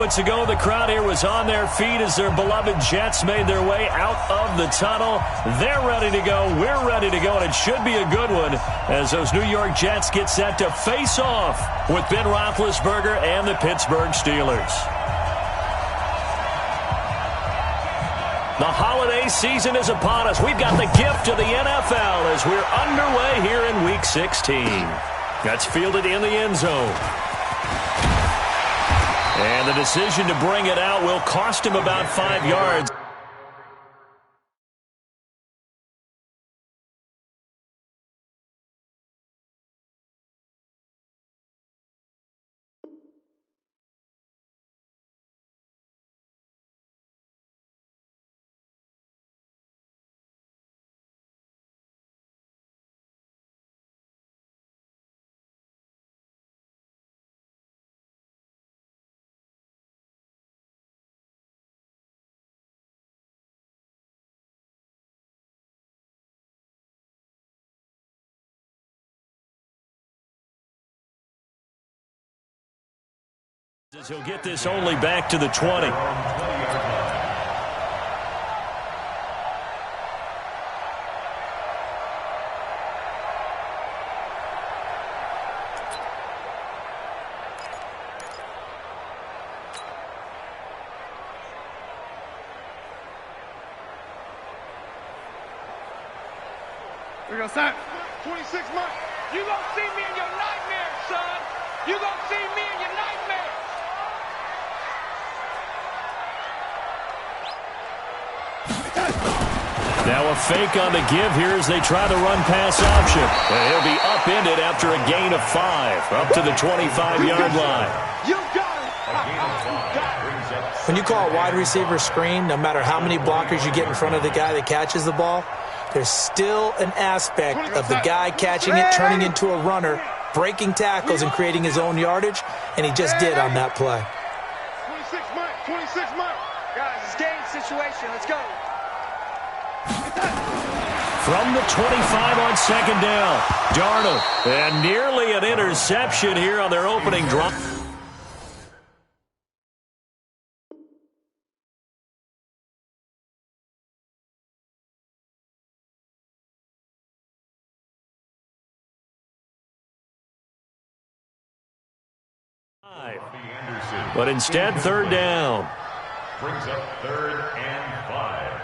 Minutes ago, the crowd here was on their feet as their beloved Jets made their way out of the tunnel. They're ready to go. We're ready to go, and it should be a good one as those New York Jets get set to face off with Ben Roethlisberger and the Pittsburgh Steelers. The holiday season is upon us. We've got the gift of the NFL as we're underway here in Week 16. That's fielded in the end zone. And the decision to bring it out will cost him about 5 yards. As he'll get this only back to the 20. We're going to start. 26 months. You going to see me in your nightmares, son. You going to see me in your nightmares. Now a fake on the give here as they try the run pass option. And he'll be upended after a gain of 5, up to the 25-yard line. You got it. When you call a wide receiver screen, no matter how many blockers you get in front of the guy that catches the ball, there's still an aspect of the guy catching it, turning into a runner, breaking tackles and creating his own yardage, and he just did on that play. 26 months. Guys, it's game situation. Let's go. From the 25 on second down, Darnold. And nearly an interception here on their opening drive. But instead, third down. Brings up 3rd and 5.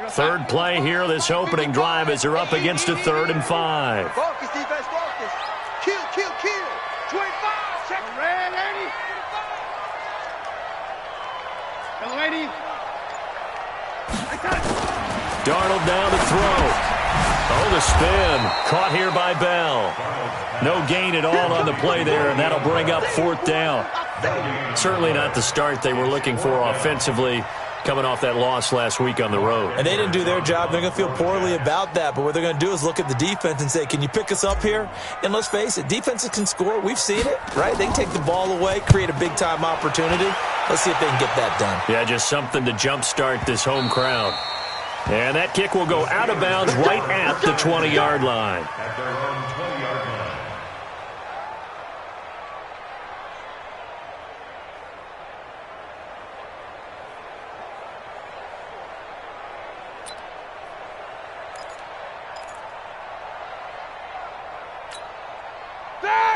Third play here, this opening drive as they're up against a 3rd and 5. Focus, defense, focus. Kill. 25, check. Red, 80. Hello, 80. Darnold down to throw. Oh, the spin. Caught here by Bell. No gain at all on the play there, and that'll bring up 4th down. Certainly not the start they were looking for offensively, coming off that loss last week on the road. And they didn't do their job. They're going to feel poorly about that. But what they're going to do is look at the defense and say, can you pick us up here? And let's face it, defenses can score. We've seen it, right? They can take the ball away, create a big-time opportunity. Let's see if they can get that done. Yeah, just something to jumpstart this home crowd. And that kick will go out of bounds right at the 20-yard line. At their own 20-yard line.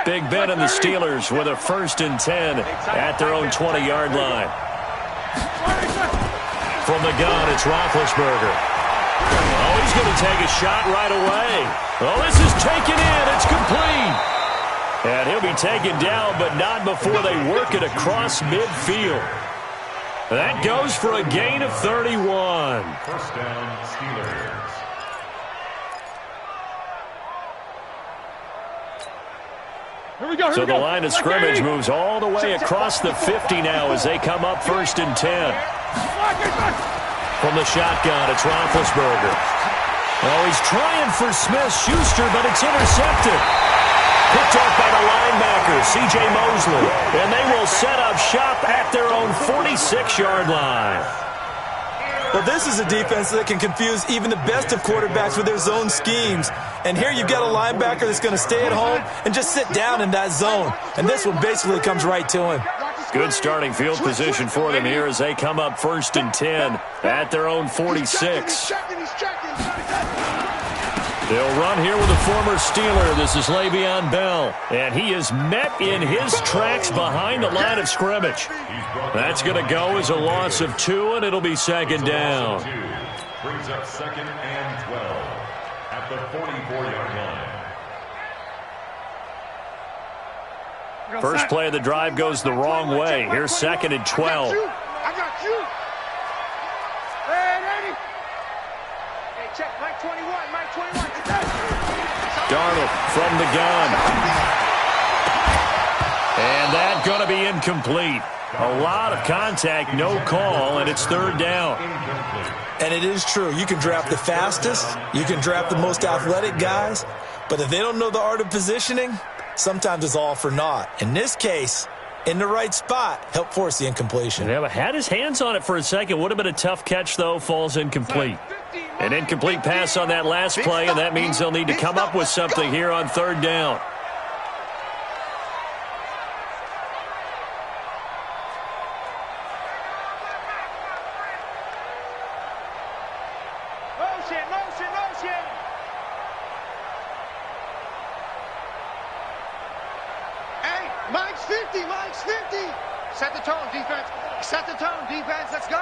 Big Ben and the Steelers with a 1st and 10 at their own 20-yard line. From the gun, it's Roethlisberger. Oh, he's going to take a shot right away. Oh, this is taken in. It's complete. And he'll be taken down, but not before they work it across midfield. That goes for a gain of 31. First down, Steelers. So the line of scrimmage moves all the way across the 50 now as they come up 1st and 10. From the shotgun, it's Roethlisberger. Oh, he's trying for Smith-Schuster, but it's intercepted. Picked off by the linebacker, C.J. Mosley. And they will set up shop at their own 46-yard line. Well, this is a defense that can confuse even the best of quarterbacks with their zone schemes. And here you've got a linebacker that's going to stay at home and just sit down in that zone. And this one basically comes right to him. Good starting field position for them here as they come up 1st and 10 at their own 46. They'll run here with a former Steeler. This is Le'Veon Bell. And he is met in his tracks behind the line of scrimmage. That's going to go as a loss of 2, and it'll be 2nd down. Brings up 2nd and 12 at the 44-yard line. First play of the drive goes the wrong way. Here's 2nd and 12. I got you. Hey, ready? Hey, check. Mike 21. Mike 21. Darnold from the gun. And that's going to be incomplete. A lot of contact, no call, and it's 3rd down. And it is true. You can draft the fastest. You can draft the most athletic guys. But if they don't know the art of positioning, sometimes it's all for naught. In this case, in the right spot, help force the incompletion. Yeah, had his hands on it for a second. Would have been a tough catch, though. Falls incomplete. An incomplete pass on that last play, and that means they'll need to come up with something here on 3rd down. Motion. Hey, Mike's 50. Set the tone, defense. Let's go.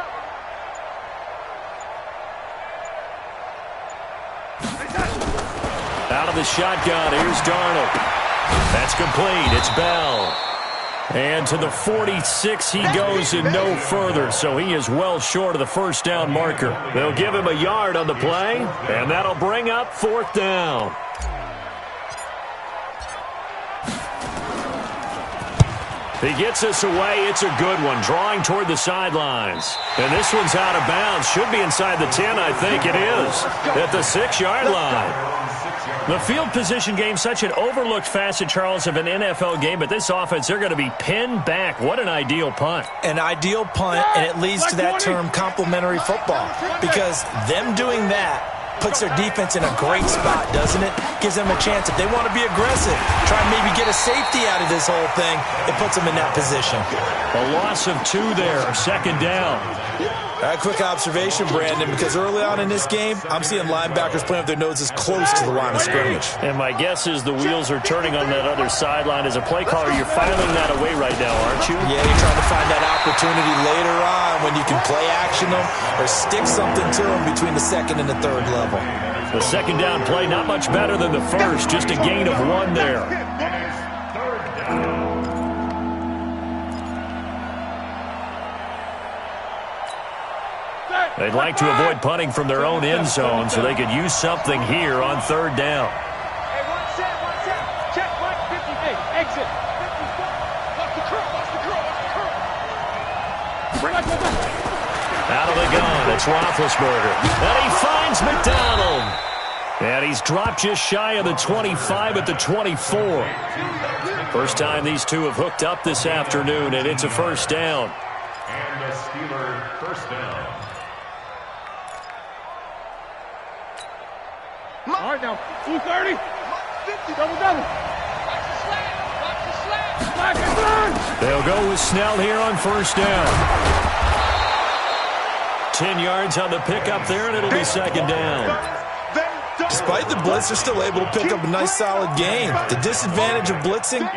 Out of the shotgun, here's Darnold. That's complete. It's Bell. And to the 46 he goes and no further, so he is well short of the 1st down marker. They'll give him a yard on the play, and that'll bring up 4th down. He gets us away. It's a good one, drawing toward the sidelines. And this one's out of bounds. Should be inside the 10, I think it is, at the 6-yard line. The field position game, such an overlooked facet, Charles, of an NFL game, but this offense, they're going to be pinned back. What an ideal punt. An ideal punt, and it leads to that term complementary football, because them doing that puts their defense in a great spot, doesn't it? Gives them a chance. If they want to be aggressive, try and maybe get a safety out of this whole thing, it puts them in that position. A loss of 2 there, 2nd down. A quick observation, Brandon, because early on in this game, I'm seeing linebackers playing with their noses close to the line of scrimmage. And my guess is the wheels are turning on that other sideline. As a play caller, you're filing that away right now, aren't you? Yeah, you're trying to find that opportunity later on when you can play action them or stick something to them between the 2nd and the 3rd level. The 2nd down play, not much better than the 1st, just a gain of 1 there. They'd like to avoid punting from their own end zone so they could use something here on 3rd down. Hey, one set. Check, Mike, 50. Hey, exit. 50. Watch the curl. Out of the gun, it's Roethlisberger. And he finds McDonald. And he's dropped just shy of the 25 at the 24. First time these two have hooked up this afternoon, and it's a 1st down. And a Steeler 1st down. All right, now, 230. 50. Double. Watch the slant. They'll go with Snell here on 1st down. 10 yards on the pickup there, and it'll be 2nd down. Despite the blitz, they're still able to pick up a nice, solid gain. The disadvantage of blitzing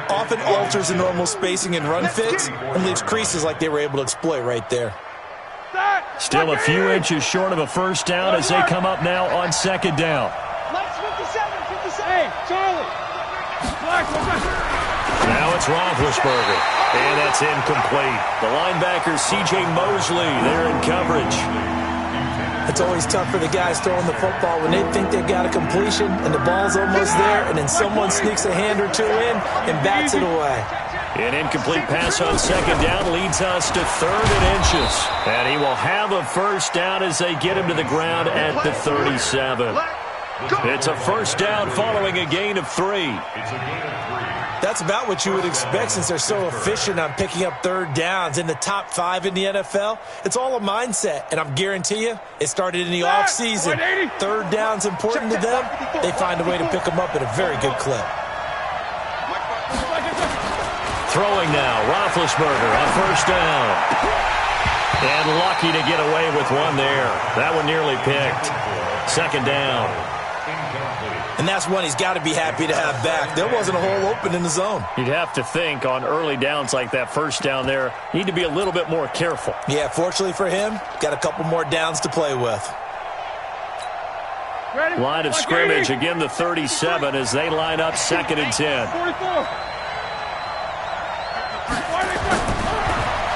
often alters the normal spacing and run fits and leaves creases like they were able to exploit right there. Still a few inches short of a 1st down as they come up now on 2nd down. Hey, Charlie. Now it's Roethlisberger, and that's incomplete. The linebacker, C.J. Mosley, there in coverage. It's always tough for the guys throwing the football when they think they've got a completion and the ball's almost there, and then someone sneaks a hand or two in and bats it away. An incomplete pass on second down leads us to 3rd and inches. And he will have a first down as they get him to the ground at the 37. It's a first down following a gain of 3. That's about what you would expect since they're so efficient on picking up 3rd downs in the top 5 in the NFL. It's all a mindset, and I'm guarantee you it started in the offseason. 3rd down's important to them. They find a way to pick them up at a very good clip. Throwing now, Roethlisberger on first down. And lucky to get away with one there. That one nearly picked. 2nd down. And that's one he's got to be happy to have back. There wasn't a hole open in the zone. You'd have to think on early downs like that first down there, you need to be a little bit more careful. Yeah, fortunately for him, got a couple more downs to play with. Line of scrimmage, again the 37 as they line up 2nd and 10.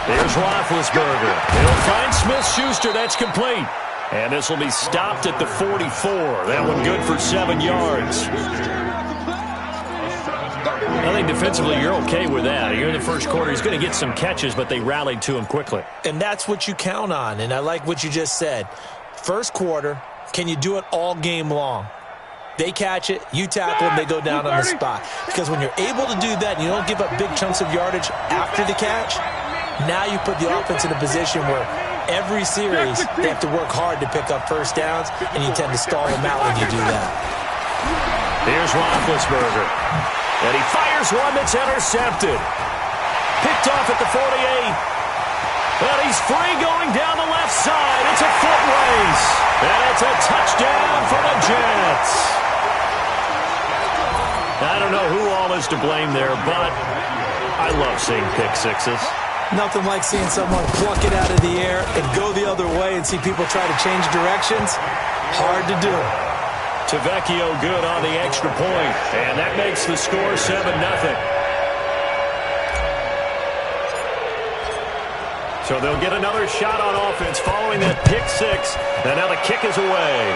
Here's Roethlisberger. He'll find Smith-Schuster. That's complete. And this will be stopped at the 44. That one good for 7 yards. I think defensively you're okay with that. Here in the first quarter, he's going to get some catches, but they rallied to him quickly. And that's what you count on, and I like what you just said. First quarter, can you do it all game long? They catch it, you tackle them, they go down on the spot. Because when you're able to do that and you don't give up big chunks of yardage after the catch, now you put the offense in a position where every series they have to work hard to pick up first downs, and you tend to stall them out when you do that. Here's Roethlisberger. And he fires one that's intercepted. Picked off at the 48. And he's free going down the left side. It's a foot race. And it's a touchdown for the Jets. I don't know who all is to blame there, but I love seeing pick sixes. Nothing like seeing someone pluck it out of the air and go the other way and see people try to change directions. Hard to do. Tavecchio good on the extra point, and that makes the score 7-0. So they'll get another shot on offense following that pick six, and now the kick is away.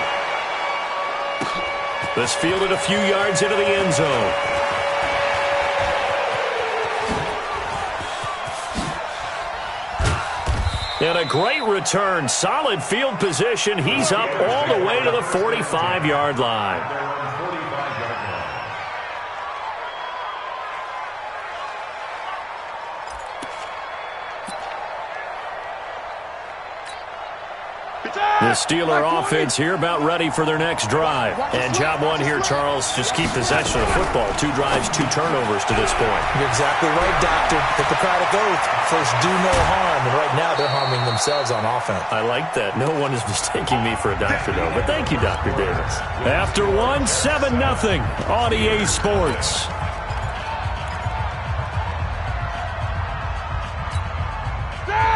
This fielded a few yards into the end zone. And a great return. Solid field position. He's up all the way to the 45-yard line. The Steeler offense here about ready for their next drive. And job one here, Charles, just keep possession of the football. 2 drives, 2 turnovers to this point. You're exactly right, Doctor. Hippocratic oath. First, do no harm. And right now, they're harming themselves on offense. I like that. No one is mistaking me for a doctor, though. But thank you, Dr. Davis. After one, 7-0 on EA Sports.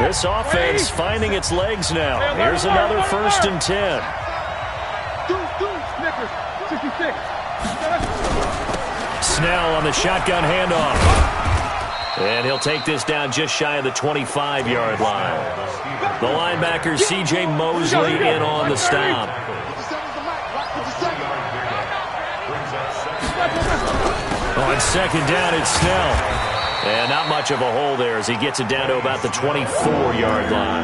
This offense finding its legs now. Here's another 1st and 10. Snell on the shotgun handoff. And he'll take this down just shy of the 25-yard line. The linebacker, C.J. Mosley, in on the stop. On 2nd down, it's Snell. And not much of a hole there as he gets it down to about the 24-yard line.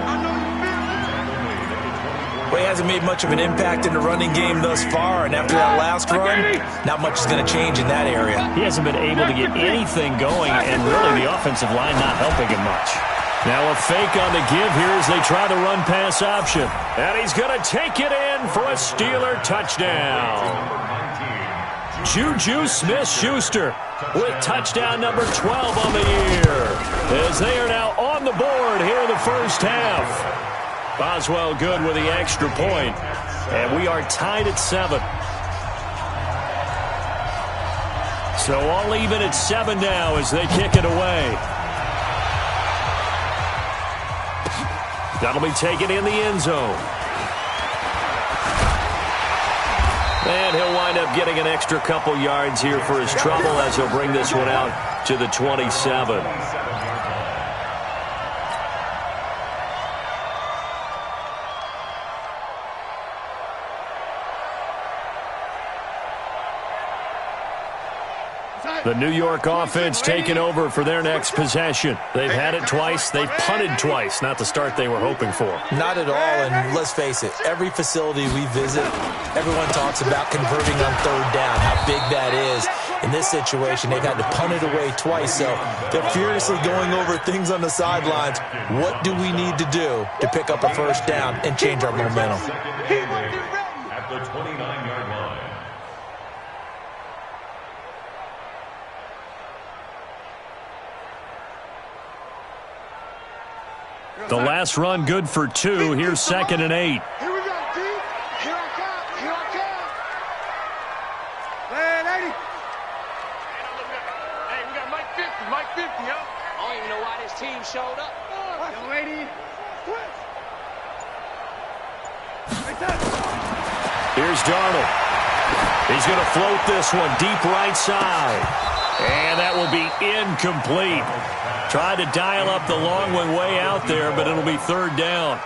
Well, he hasn't made much of an impact in the running game thus far, and after that last run, not much is going to change in that area. He hasn't been able to get anything going, and really the offensive line not helping him much. Now a fake on the give here as they try the run-pass option. And he's going to take it in for a Steeler touchdown. Juju Smith-Schuster with touchdown number 12 on the year, as they are now on the board here in the first half. Boswell good with the extra point, and we are tied at 7. So all even at 7 now as they kick it away. That'll be taken in the end zone. And he'll wind up getting an extra couple yards here for his trouble as he'll bring this one out to the 27. The New York offense taking over for their next possession. They've had it twice. They've punted twice. Not the start they were hoping for. Not at all, and let's face it, every facility we visit, everyone talks about converting on third down, how big that is. In this situation, they've had to punt it away twice, so they're furiously going over things on the sidelines. What do we need to do to pick up a first down and change our momentum? At the 29-yard line. The last run good for 2. Here's 2nd and 8. Here we go, D. Here I come. Here I come. Man, 80. Hey, we got Mike 50. Mike 50, yo. I don't even know why this team showed up. Yo, 80. Switch. Here's Darnold. He's going to float this one deep right side. And that will be incomplete. Tried to dial up the long one way out there, but it'll be 3rd down.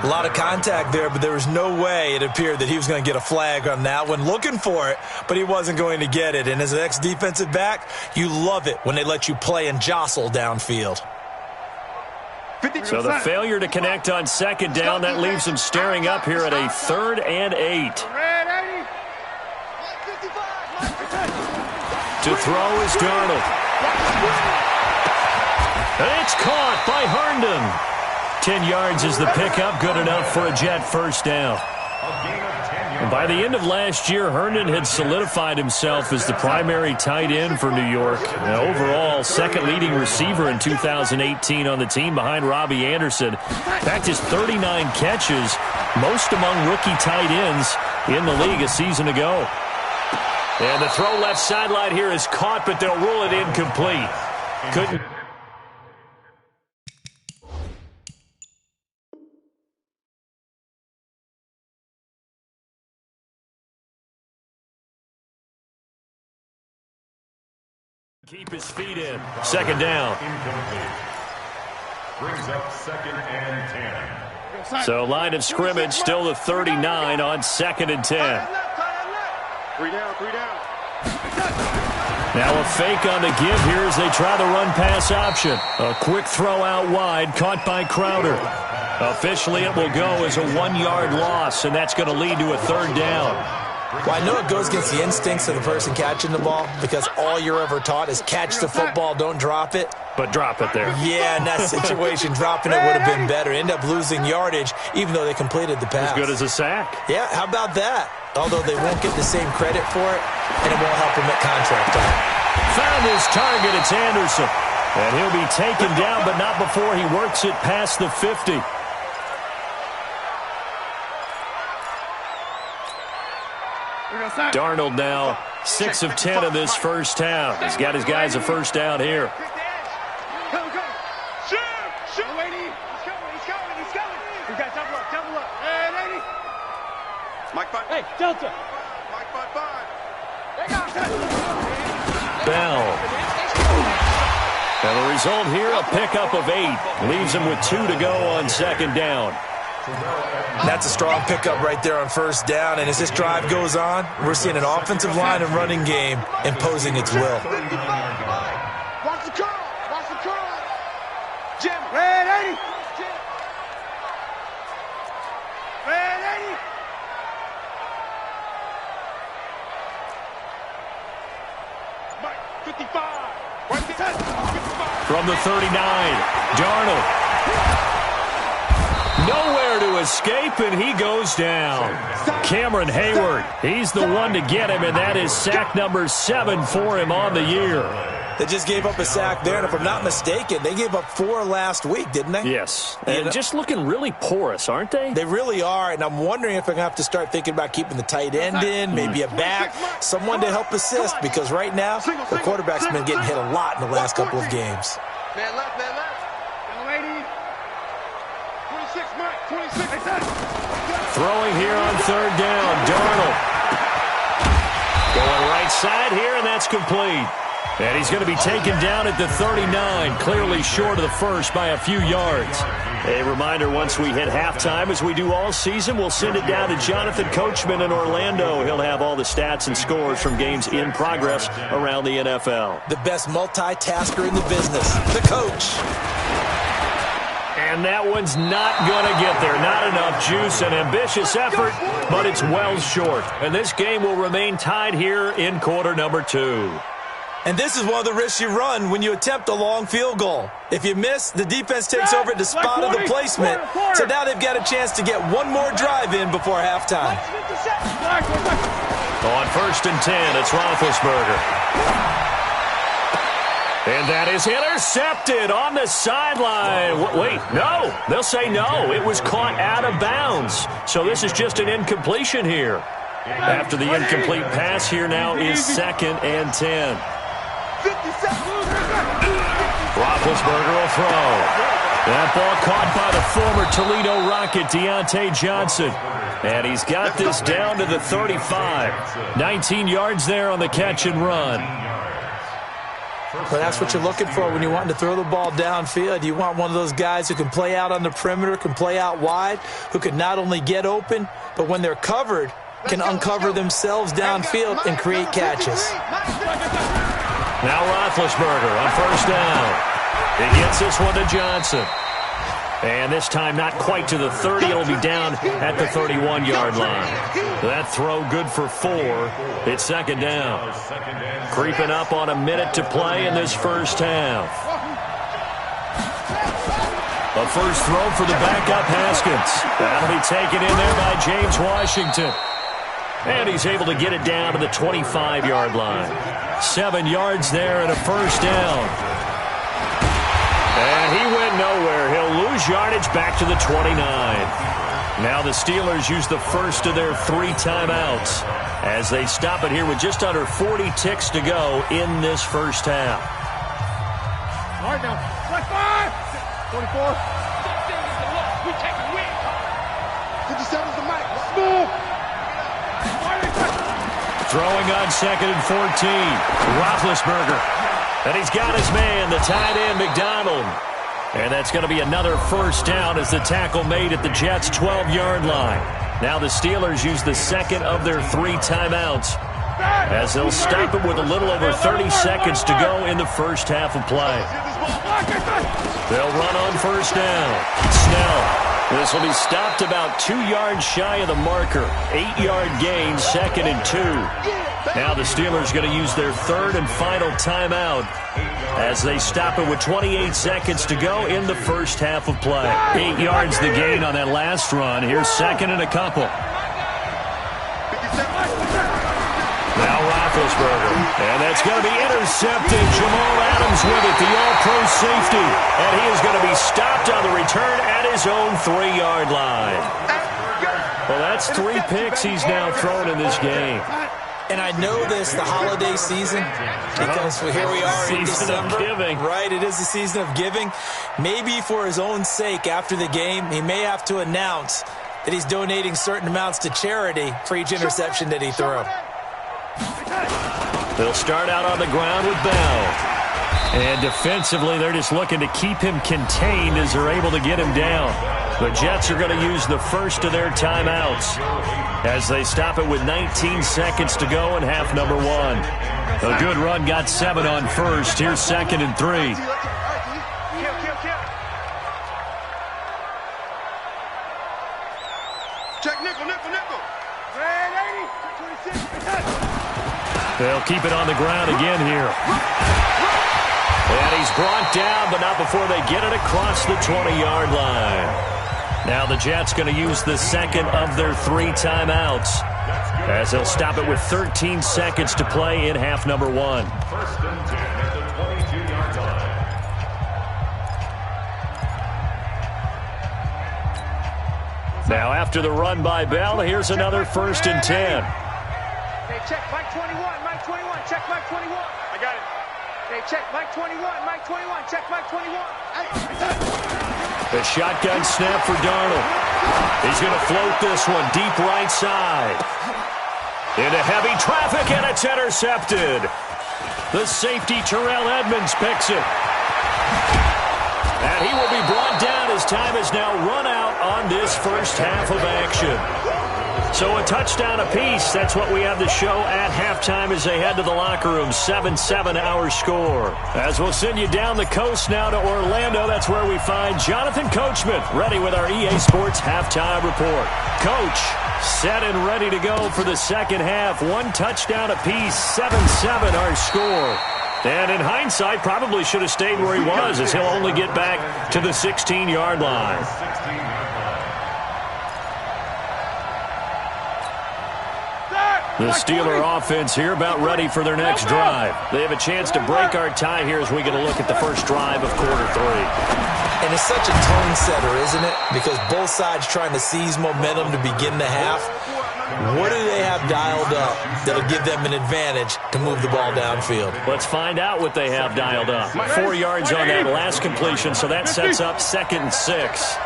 A lot of contact there, but there was no way it appeared that he was going to get a flag on that one. Looking for it, but he wasn't going to get it. And as an ex-defensive back, you love it when they let you play and jostle downfield. So the failure to connect on 2nd down, that leaves him staring up here at a 3rd and 8. To throw is Darnold. It's caught by Herndon. 10 yards is the pickup, good enough for a Jet first down. And by the end of last year, Herndon had solidified himself as the primary tight end for New York. Now, overall, 2nd leading receiver in 2018 on the team behind Robbie Anderson. In fact, his 39 catches, most among rookie tight ends in the league a season ago. And the throw left sideline here is caught, but they'll rule it incomplete. Couldn't. Keep his feet in. 2nd down. Brings up 2nd and 10. So line of scrimmage still the 39 on 2nd and 10. 3 down, 3 down. Now a fake on the give here as they try the run pass option. A quick throw out wide, caught by Crowder. Officially it will go as a 1-yard loss, and that's going to lead to a 3rd down. Well, I know it goes against the instincts of the person catching the ball because all you're ever taught is catch the football, don't drop it. But drop it there. Yeah, in that situation, dropping it would have been better. End up losing yardage, even though they completed the pass. As good as a sack. Yeah, how about that? Although they won't get the same credit for it, and it won't help him at contract time. Found his target, it's Anderson. And he'll be taken down, but not before he works it past the 50. Darnold now 6 of 10 in this first half. He's got his guys a first down here. Shoot, 80. He's coming. We got double up. And 80. Mike 5. Hey, Delta. Mike 5. Bell. And the result here, a pickup of 8. Leaves him with 2 to go on 2nd down. That's a strong pickup right there on first down, and as this drive goes on, we're seeing an offensive line and running game imposing its will. Watch the curl. Jim. Red 80. Red 80. Mike 55. Right to 10. 55. From the 39, Darnold. Nowhere to escape, and he goes down. Cameron Hayward, he's the one to get him, and that is sack number 7 for him on the year. They just gave up a sack there, and if I'm not mistaken, they gave up 4 last week, didn't they? Yes, and just looking really porous, aren't they? They really are, and I'm wondering if they're going to have to start thinking about keeping the tight end in, maybe a back, someone to help assist, because right now, the quarterback's been getting hit a lot in the last couple of games. Man left. Young lady. 26, Mike. 26. Throwing here on 3rd down, Darnold. Going right side here, and that's complete. And he's going to be taken down at the 39, clearly short of the first by a few yards. A reminder, once we hit halftime, as we do all season, we'll send it down to Jonathan Coachman in Orlando. He'll have all the stats and scores from games in progress around the NFL. The best multitasker in the business, the coach. And that one's not going to get there. Not enough juice, an ambitious effort, but it's well short. And this game will remain tied here in quarter number 2. And this is one of the risks you run when you attempt a long field goal. If you miss, the defense takes over at the spot of the placement. So now they've got a chance to get one more drive in before halftime. On 1st and 10, it's Roethlisberger. And that is intercepted on the sideline. Wait, no. They'll say no. It was caught out of bounds. So this is just an incompletion here. After the incomplete pass, here now is 2nd and 10. Roethlisberger will throw. That ball caught by the former Toledo Rocket, Deontay Johnson. And he's got this down to the 35. 19 yards there on the catch and run. Well, that's what you're looking for when you want to throw the ball downfield. You want one of those guys who can play out on the perimeter, can play out wide, who can not only get open, but when they're covered, can uncover themselves downfield and create catches. Now Roethlisberger on 1st down. He gets this one to Johnson. And this time not quite to the 30. It'll be down at the 31-yard line. That throw good for 4. It's 2nd down. Creeping up on a minute to play in this first half. A first throw for the backup Haskins. That'll be taken in there by James Washington. And he's able to get it down to the 25-yard line. 7 yards there and a first down. And he went nowhere. He'll lose yardage back to the 29. Now the Steelers use the first of their 3 timeouts as they stop it here with just under 40 ticks to go in this first half. All right now. Flex 5. 44. We take a win. 57's the mic. Smooth. Throwing on 2nd and 14. Roethlisberger. And he's got his man, the tight end, McDonald. And that's going to be another first down as the tackle made at the Jets' 12-yard line. Now the Steelers use the second of their 3 timeouts as they'll stop it with a little over 30 seconds to go in the first half of play. They'll run on first down. Snell. This will be stopped about 2 yards shy of the marker. 8-yard gain, 2nd and 2. Now the Steelers going to use their 3rd and final timeout as they stop it with 28 seconds to go in the first half of play. 8 yards the gain on that last run. Here's 2nd and a couple. Now Roethlisberger. And that's going to be intercepted. Jamal Adams with it, the all-pro safety. And he is going to be stopped on the return at his own 3-yard line. Well, that's 3 picks he's now thrown in this game. And I know this, the holiday season, because here we are in December. Right, it is the season of giving. Maybe for his own sake after the game, he may have to announce that he's donating certain amounts to charity for each interception that he threw. They'll start out on the ground with Bell. And defensively, they're just looking to keep him contained as they're able to get him down. The Jets are going to use the first of their timeouts as they stop it with 19 seconds to go in half number 1. A good run got 7 on first. Here's 2nd and 3. Check nickel. Red 80. 26. They'll keep it on the ground again here. And he's brought down, but not before they get it across the 20-yard line. Now the Jets going to use the second of their 3 timeouts as they'll stop it with 13 seconds to play in half number 1. 1st and 10 at the 22-yard line. Now after the run by Bell, here's another 1st and 10. Hey, check Mike 21, Mike 21, check Mike 21. I got it. Hey, check Mike 21, Mike 21, check Mike 21. The shotgun snap for Darnold. He's going to float this one deep right side. Into heavy traffic, and it's intercepted. The safety, Terrell Edmonds, picks it. And he will be brought down as time has now run out on this first half of action. So a touchdown apiece. That's what we have to show at halftime as they head to the locker room. 7-7 our score. As we'll send you down the coast now to Orlando. That's where we find Jonathan Coachman ready with our EA Sports halftime report. Coach, set and ready to go for the second half. One touchdown apiece. 7-7 our score. And in hindsight, probably should have stayed where he was as he'll only get back to the 16-yard line. The Steeler offense here about ready for their next drive. They have a chance to break our tie here as we get a look at the first drive of quarter 3. And it's such a tone setter, isn't it? Because both sides trying to seize momentum to begin the half. What do they have dialed up that'll give them an advantage to move the ball downfield? Let's find out what they have dialed up. 4 yards on that last completion, so that sets up 2nd and 6.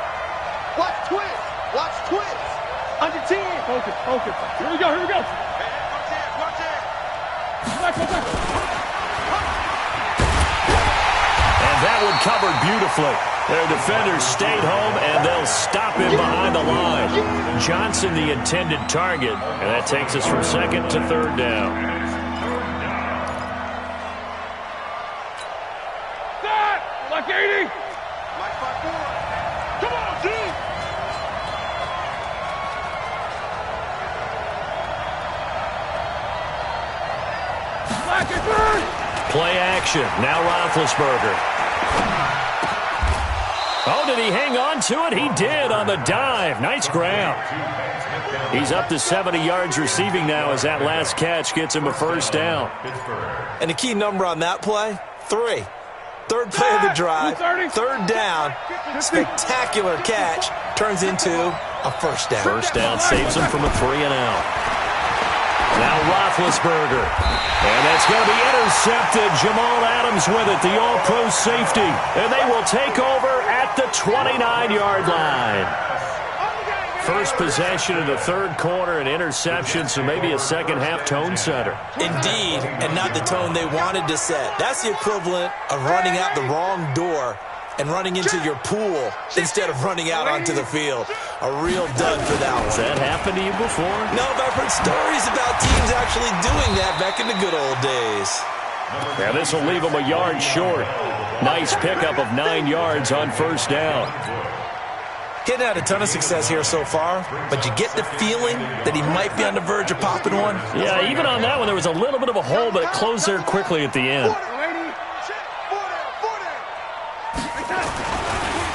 Watch twist. Watch twist. Under 10. Focus. Here we go. Watch it. And that one covered beautifully. Their defenders stayed home, and they'll stop him behind the line. Johnson, the intended target, and that takes us from 2nd to 3rd down. Like 80. Like 5-4. Come on, team. Black and burn. Play action. Now Roethlisberger. Oh, did he hang on to it? He did on the dive. Nice grab. He's up to 70 yards receiving now as that last catch gets him a first down. And the key number on that play, 3. Third play of the drive, 3rd down, spectacular catch, turns into a first down. First down saves him from a 3-and-out. Now Roethlisberger. And that's going to be intercepted. Jamal Adams with it, the all-pro safety. And they will take over at the 29-yard line. First possession of the 3rd quarter, an interception, so maybe a second-half tone setter. Indeed, and not the tone they wanted to set. That's the equivalent of running out the wrong door and running into your pool instead of running out onto the field. A real dud for that one. Has that happened to you before? No, but I've heard stories about teams actually doing that back in the good old days. Now this will leave them a yard short. Nice pickup of 9 yards on first down. He's had a ton of success here so far, but you get the feeling that he might be on the verge of popping one. Yeah, even on that one, there was a little bit of a hole, but it closed there quickly at the end.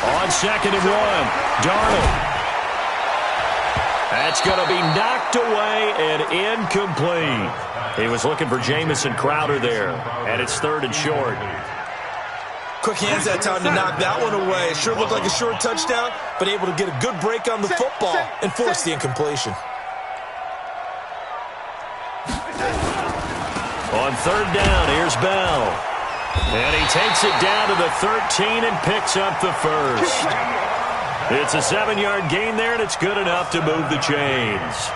On 2nd and 1, Darnold. That's going to be knocked away and incomplete. He was looking for Jamison Crowder there, and it's 3rd and short. Quick hands that time to knock that one away. It sure looked like a short touchdown, but able to get a good break on the football and force the incompletion. On 3rd down, here's Bell. And he takes it down to the 13 and picks up the first. It's a 7-yard gain there, and it's good enough to move the chains.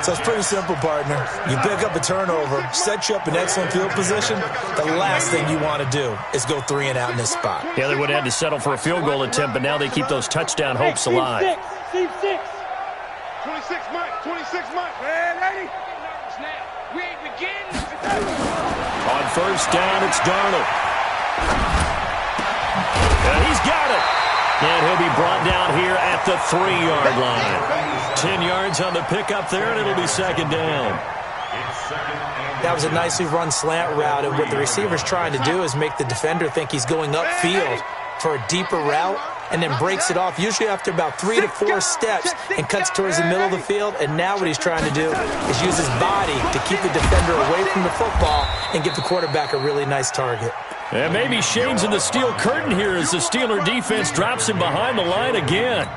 So it's pretty simple, partner. You pick up a turnover, set you up in excellent field position. The last thing you want to do is go 3 and out in this spot. Yeah, they would have had to settle for a field goal attempt, but now they keep those touchdown hopes alive. 26. 26, Mike. 26, Mike. Man, ready? We ain't beginning. On first down, it's Darnold. And he's got it. And he'll be brought down here at the 3-yard line. 10 yards on the pickup there, and it'll be 2nd down. That was a nicely run slant route, and what the receiver's trying to do is make the defender think he's going upfield for a deeper route, and then breaks it off, usually after about 3 to 4 steps, and cuts towards the middle of the field. And now what he's trying to do is use his body to keep the defender away from the football and give the quarterback a really nice target. And maybe shades in the steel curtain here as the Steeler defense drops him behind the line again.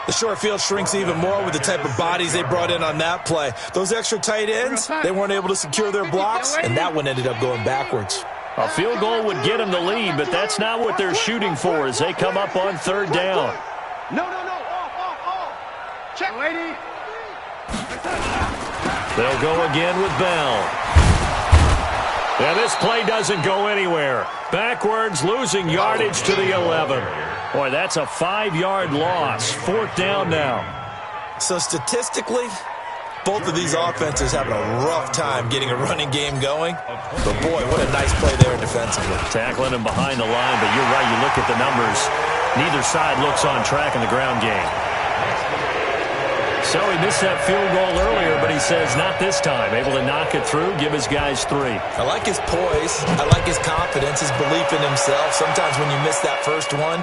The short field shrinks even more with the type of bodies they brought in on that play. Those extra tight ends, they weren't able to secure their blocks, and that one ended up going backwards. A field goal would get them the lead, but that's not what they're shooting for as they come up on 3rd down. No. Off. Check, lady. They'll go again with Bell. And this play doesn't go anywhere. Backwards, losing yardage to the 11. Boy, that's a 5-yard loss. 4th down now. So statistically, both of these offenses having a rough time getting a running game going. But, boy, what a nice play there defensively. Tackling him behind the line, but you're right. You look at the numbers. Neither side looks on track in the ground game. So he missed that field goal earlier, but he says not this time. Able to knock it through, give his guys 3. I like his poise. I like his confidence, his belief in himself. Sometimes when you miss that first one,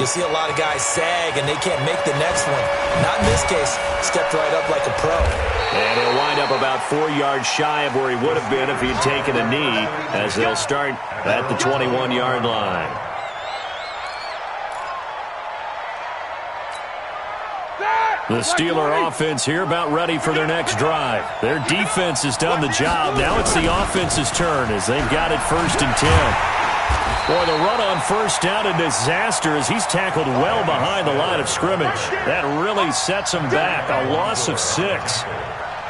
you'll see a lot of guys sag and they can't make the next one. Not in this case. Stepped right up like a pro. And he'll wind up about 4 yards shy of where he would have been if he'd taken a knee, as they'll start at the 21-yard line. The Steeler offense here about ready for their next drive. Their defense has done the job. Now it's the offense's turn as they've got it 1st and 10. Boy, the run on 1st down, a disaster as he's tackled well behind the line of scrimmage. That really sets him back. A loss of 6.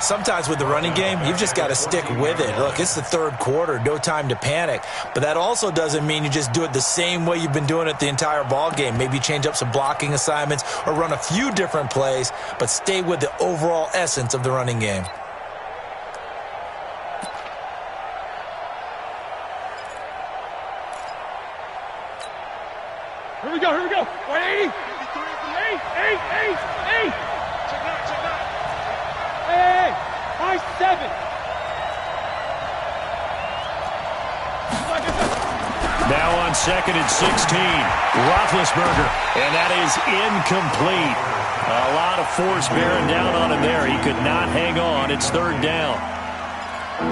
Sometimes with the running game, you've just got to stick with it. Look, it's the 3rd quarter, no time to panic. But that also doesn't mean you just do it the same way you've been doing it the entire ball game. Maybe change up some blocking assignments or run a few different plays, but stay with the overall essence of the running game. Here we go, here we go. 180. 8. Check out. Hey, high 7. Now on 2nd and 16, Roethlisberger, and that is incomplete. A lot of force bearing down on him there. He could not hang on. It's 3rd down.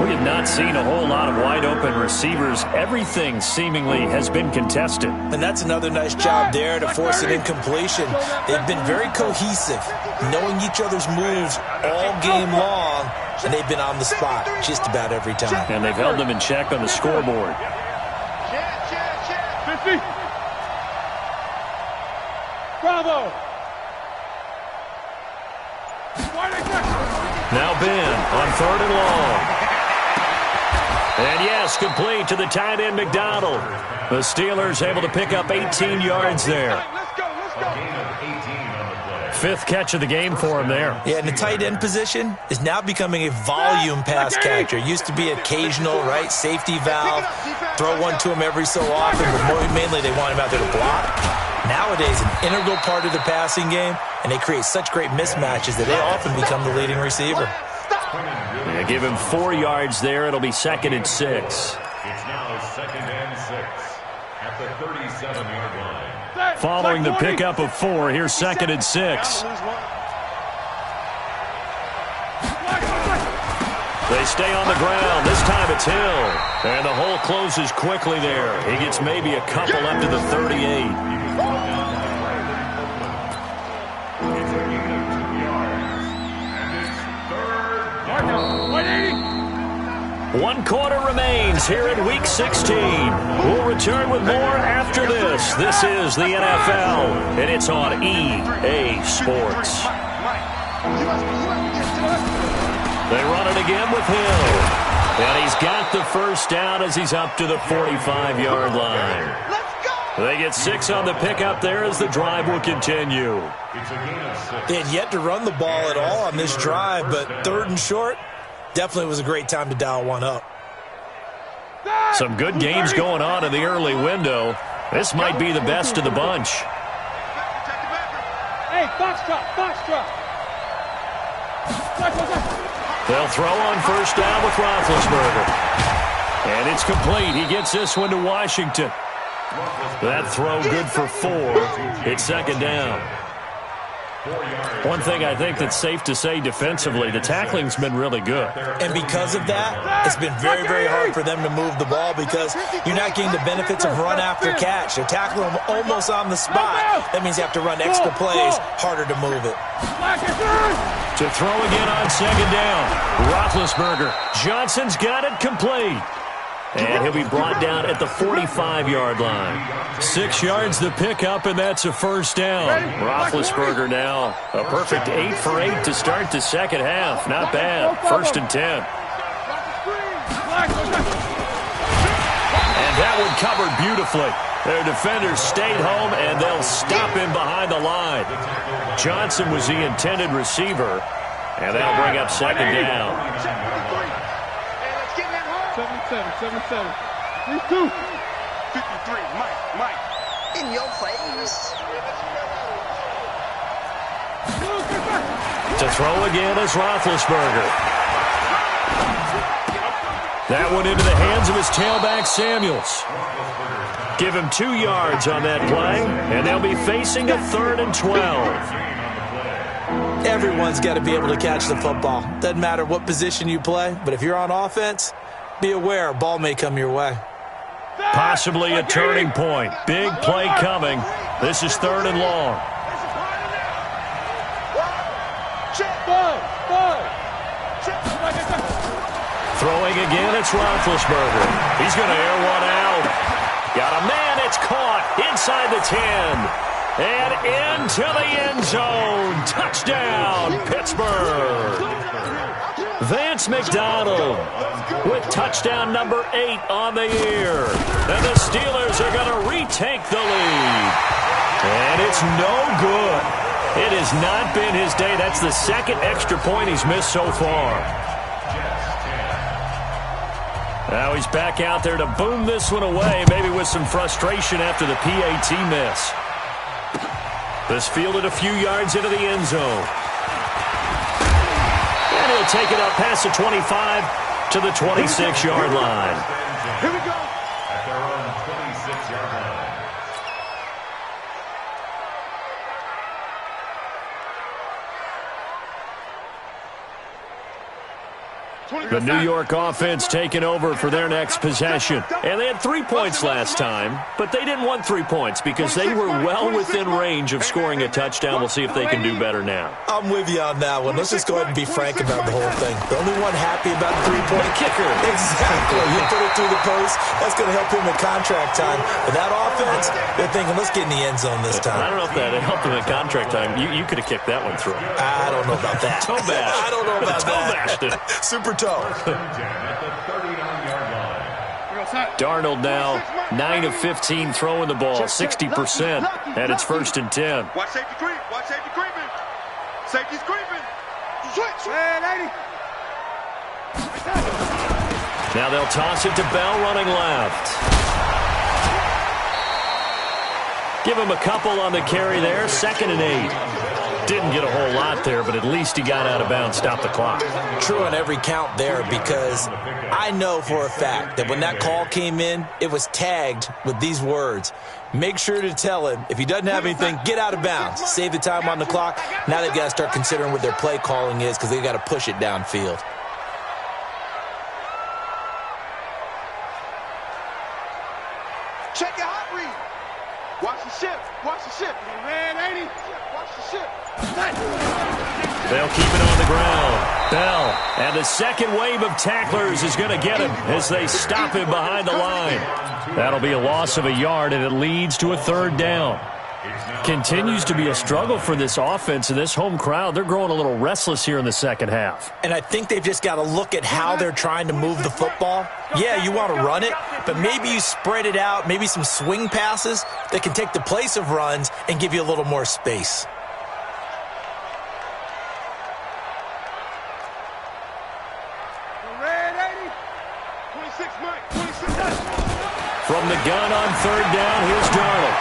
We have not seen a whole lot of wide-open receivers. Everything seemingly has been contested. And that's another nice job there to force an incompletion. They've been very cohesive, knowing each other's moves all game long, and they've been on the spot just about every time. And they've held them in check on the scoreboard. 50. Bravo. Now Ben on 3rd and long. And yes, complete to the tight end McDonald. The Steelers able to pick up 18 yards there. Let's go. 5th catch of the game for him there. Yeah, and the tight end position is now becoming a volume pass catcher. Used to be occasional, right, safety valve, throw one to him every so often, but mainly they want him out there to block. Nowadays, an integral part of the passing game, and they create such great mismatches that they often become the leading receiver. Yeah, give him 4 yards there. It'll be 2nd and 6. It's now 2nd and 6 at the 37-yard line. Following the pickup of 4, here's 2nd and 6. They stay on the ground. This time it's Hill. And the hole closes quickly there. He gets maybe a couple up to the 38. One quarter remains here in Week 16. We'll return with more after this. This is the NFL, and it's on EA Sports. They run it again with Hill. And he's got the 1st down as he's up to the 45-yard line. They get 6 on the pickup there as the drive will continue. They had yet to run the ball at all on this drive, but 3rd and short, definitely was a great time to dial one up. Some good games going on in the early window. This might be the best of the bunch. Hey, box drop. They'll throw on 1st down with Roethlisberger. And it's complete. He gets this one to Washington. That throw good for 4. It's 2nd down. One thing I think that's safe to say defensively, the tackling's been really good. And because of that, it's been very, very hard for them to move the ball because you're not getting the benefits of run after catch. They're tackling them almost on the spot. That means you have to run extra plays, harder to move it. To throw again on 2nd down. Roethlisberger. Johnson's got it complete. And he'll be brought down at the 45-yard line. 6 yards the pickup, and that's a 1st down. Roethlisberger now a perfect 8 for 8 to start the second half. Not bad. 1st and 10. covered beautifully. Their defenders stayed home, and they'll stop him behind the line. Johnson was the intended receiver, and that'll bring up second down. 77. 3-2. 53. Mike. In your face. To throw again is Roethlisberger. That one into the hands of his tailback, Samuels. Give him 2 yards on that play, and they'll be facing a 3rd and 12. Everyone's got to be able to catch the football. Doesn't matter what position you play, but if you're on offense, be aware a ball may come your way. Possibly a turning point. Big play coming. This is 3rd and long. Throwing again, it's Roethlisberger. He's going to air one out. Got a man, it's caught inside the 10. And into the end zone. Touchdown, Pittsburgh. Vance McDonald with touchdown number 8 on the year. And the Steelers are going to retake the lead. And it's no good. It has not been his day. That's the 2nd extra point he's missed so far. Now he's back out there to boom this one away, maybe with some frustration after the PAT miss. This fielded a few yards into the end zone. And he'll take it up past the 25 to the 26-yard line. Here we go. At their own 26-yard line. The New York offense taking over for their next possession. And they had 3 points last time, but they didn't want 3 points because they were well within range of scoring a touchdown. We'll see if they can do better now. I'm with you on that one. Let's just go ahead and be frank about the whole thing. The only one happy about the 3-point kicker. Exactly. You put it through the post. That's going to help him in contract time. But that offense, they're thinking, let's get in the end zone this time. I don't know if that helped him in contract time. You could have kicked that one through. I don't know about that. Toe bash. I don't know about that. Super toe. Darnold now 9 of 15 throwing the ball, 60%, and it's 1st and 10. Watch safety creep. Watch safety creeping. Safety's creeping. Switch. Man, 80. Now they'll toss it to Bell running left. Give him a couple on the carry there, 2nd and 8. Didn't get a whole lot there, but at least he got out of bounds, stopped the clock. True on every count there, because I know for a fact that when that call came in, it was tagged with these words. Make sure to tell him, if he doesn't have anything, get out of bounds. Save the time on the clock. Now they've got to start considering what their play calling is because they've got to push it downfield. Check your hot read. Watch the ship. Watch the ship. Man, 80. Watch the ship. They'll keep it on the ground. Bell, and the second wave of tacklers is going to get him as they stop him behind the line. That'll be a loss of a yard, and it leads to a 3rd down. Continues to be a struggle for this offense and this home crowd. They're growing a little restless here in the second half. And I think they've just got to look at how they're trying to move the football. Yeah, you want to run it, but maybe you spread it out, maybe some swing passes that can take the place of runs and give you a little more space. From the gun on 3rd down, here's Darnold.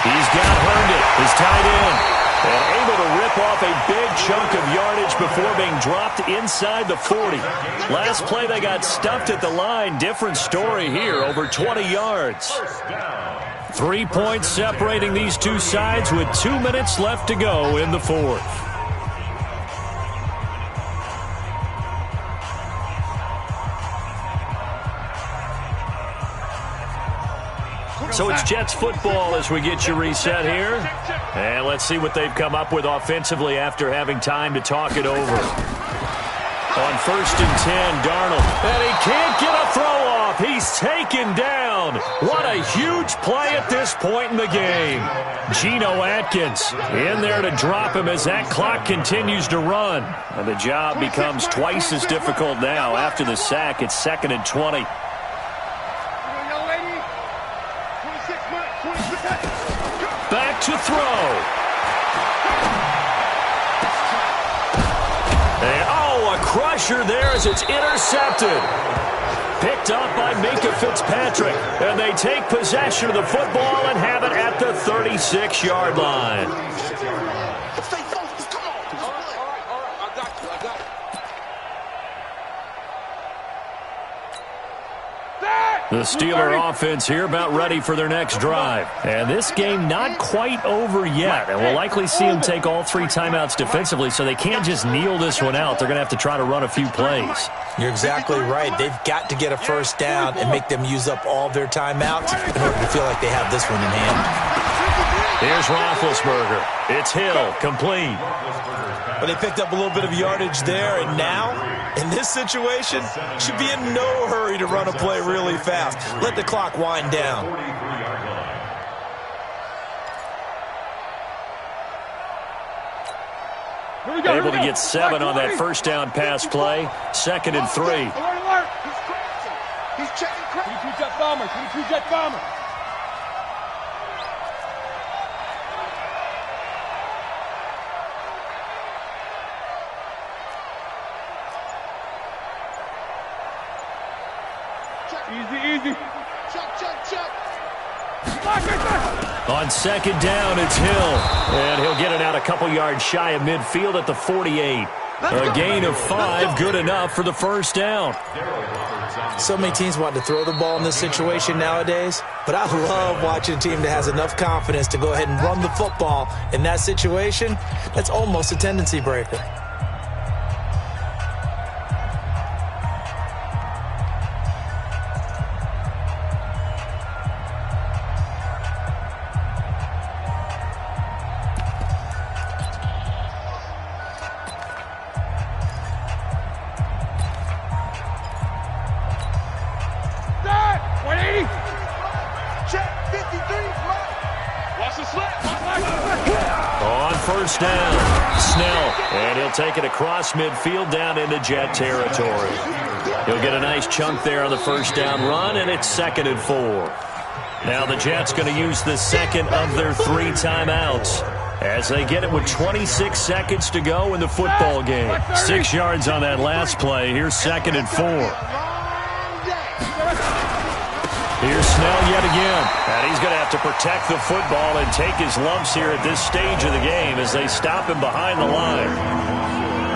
He's got Herndon, his tight end, and able to rip off a big chunk of yardage before being dropped inside the 40. Last play, they got stuffed at the line. Different story here, over 20 yards. 3 points separating these two sides with 2 minutes left to go in the 4th. So it's Jets football as we get you reset here. And let's see what they've come up with offensively after having time to talk it over. On 1st and 10, Darnold. And he can't get a throw off. He's taken down. What a huge play at this point in the game. Geno Atkins in there to drop him as that clock continues to run. And the job becomes twice as difficult now. After the sack, it's 2nd and 20. to throw. And, oh, a crusher there as it's intercepted. Picked up by Minka Fitzpatrick. And they take possession of the football and have it at the 36-yard line. The Steeler offense here about ready for their next drive. And this game not quite over yet. And we'll likely see them take all 3 timeouts defensively, so they can't just kneel this one out. They're going to have to try to run a few plays. You're exactly right. They've got to get a first down and make them use up all their timeouts in order to feel like they have this one in hand. Here's Roethlisberger. It's Hill, complete. But they picked up a little bit of yardage there, and now, in this situation, should be in no hurry to run a play really fast. Let the clock wind down. Able to get 7 on that first down pass play. 2nd and 3. Alert. He's checking crap. 22 jet bomber. 22 jet bomber. Easy. Check. On 2nd down, it's Hill. And he'll get it out a couple yards shy of midfield at the 48. A gain of 5, good enough for the first down. So many teams want to throw the ball in this situation nowadays, but I love watching a team that has enough confidence to go ahead and run the football. In that situation, that's almost a tendency breaker. First down, Snell, and he'll take it across midfield down into Jet territory. He'll get a nice chunk there on the first down run, and it's 2nd and 4. Now the Jets going to use the second of their 3 timeouts as they get it with 26 seconds to go in the football game. 6 yards on that last play. Here's 2nd and 4. Here's Snell yet again, and he's going to have to protect the football and take his lumps here at this stage of the game as they stop him behind the line.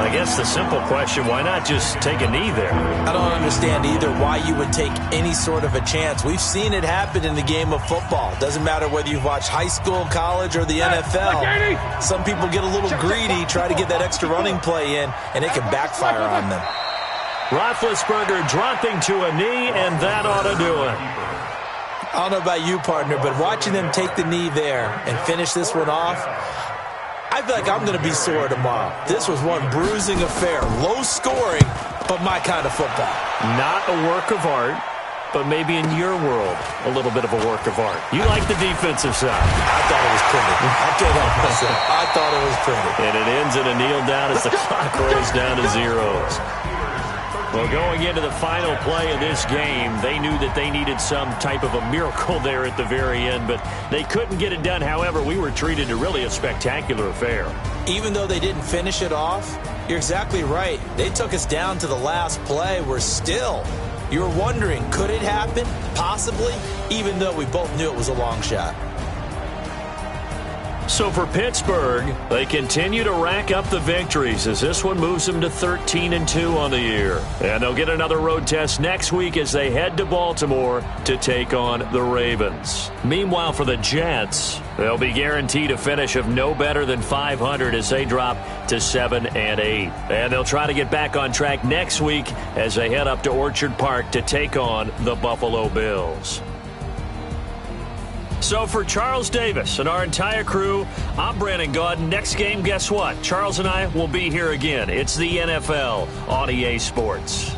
I guess the simple question, why not just take a knee there? I don't understand either why you would take any sort of a chance. We've seen it happen in the game of football. Doesn't matter whether you've watched high school, college, or the NFL. Some people get a little greedy, try to get that extra running play in, and it can backfire on them. Roethlisberger dropping to a knee, and that ought to do it. I don't know about you, partner, but watching them take the knee there and finish this one off, I feel like I'm going to be sore tomorrow. This was one bruising affair. Low scoring, but my kind of football. Not a work of art, but maybe in your world, a little bit of a work of art. You like the defensive side. I thought it was pretty. I can't help myself. I thought it was pretty. And it ends in a kneel down as the clock rolls down to zeros. Well, going into the final play of this game, they knew that they needed some type of a miracle there at the very end, but they couldn't get it done. However, we were treated to really a spectacular affair. Even though they didn't finish it off, you're exactly right. They took us down to the last play. You were wondering, could it happen? Possibly, even though we both knew it was a long shot. So for Pittsburgh, they continue to rack up the victories as this one moves them to 13-2 on the year. And they'll get another road test next week as they head to Baltimore to take on the Ravens. Meanwhile, for the Jets, they'll be guaranteed a finish of no better than 500 as they drop to 7-8. And they'll try to get back on track next week as they head up to Orchard Park to take on the Buffalo Bills. So for Charles Davis and our entire crew, I'm Brandon Gaudin. Next game, guess what? Charles and I will be here again. It's the NFL on EA Sports.